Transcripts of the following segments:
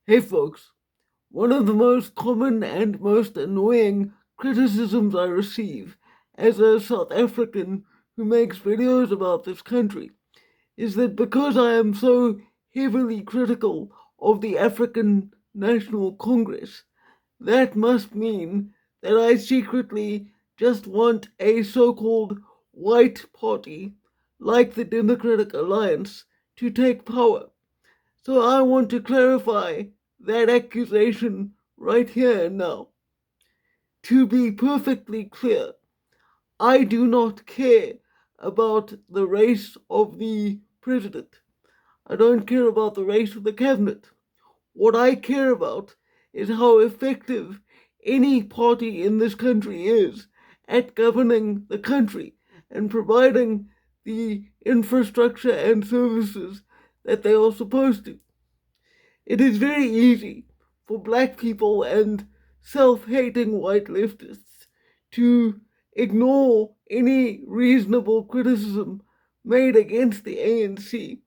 Hey folks, one of the most common and most annoying criticisms I receive as a South African who makes videos about this country is that because I am so heavily critical of the African National Congress, that must mean that I secretly just want a so called white party like the Democratic Alliance to take power. So I want to clarify that accusation right here and now. To be perfectly clear, I do not care about the race of the president. I don't care about the race of the cabinet. What I care about is how effective any party in this country is at governing the country and providing the infrastructure and services that they are supposed to. It is very easy for black people and self hating white leftists to ignore any reasonable criticism made against the ANC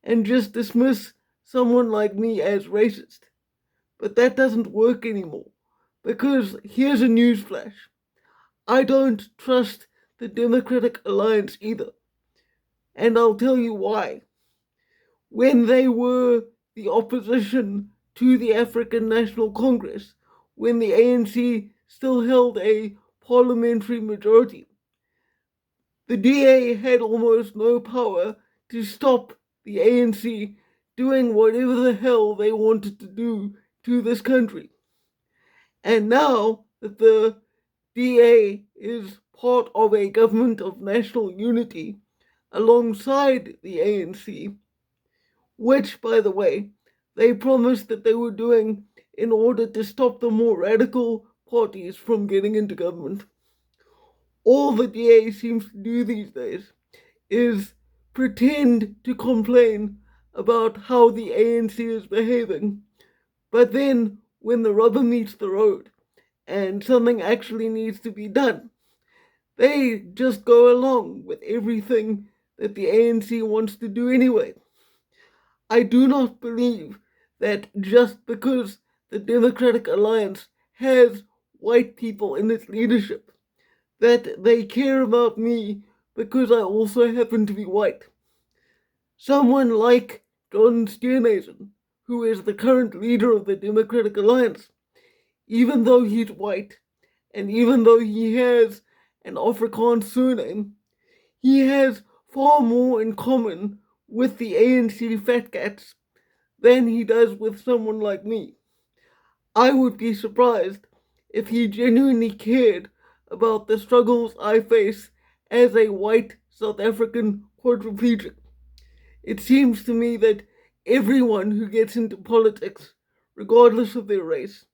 and just dismiss someone like me as racist. But that doesn't work anymore. Because here's a newsflash: I don't trust the Democratic Alliance either. And I'll tell you why. When they were the opposition to the African National Congress, when the ANC still held a parliamentary majority, the DA had almost no power to stop the ANC doing whatever the hell they wanted to do to this country. And now that the DA is part of a government of national unity alongside the ANC, which, by the way, they promised that they were doing in order to stop the more radical parties from getting into government. All the DA seems to do these days is pretend to complain about how the ANC is behaving, but then when the rubber meets the road and something actually needs to be done, they just go along with everything that the ANC wants to do anyway. I do not believe that just because the Democratic Alliance has white people in its leadership, that they care about me because I also happen to be white. Someone like John Steenhuisen, who is the current leader of the Democratic Alliance, even though he's white and even though he has an Afrikaans surname, he has far more in common with the ANC fat cats than he does with someone like me. I would be surprised if he genuinely cared about the struggles I face as a white South African quadriplegic. It seems to me that everyone who gets into politics, regardless of their race,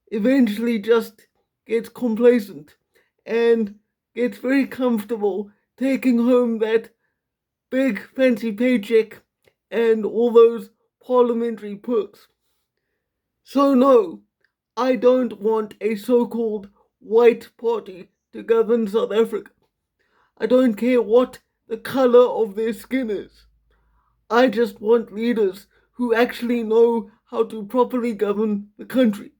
eventually just gets complacent and gets very comfortable taking home that big fancy paycheck and all those parliamentary perks. So, no, I don't want a so called white party to govern South Africa. I don't care what the color of their skin is. I just want leaders who actually know how to properly govern the country.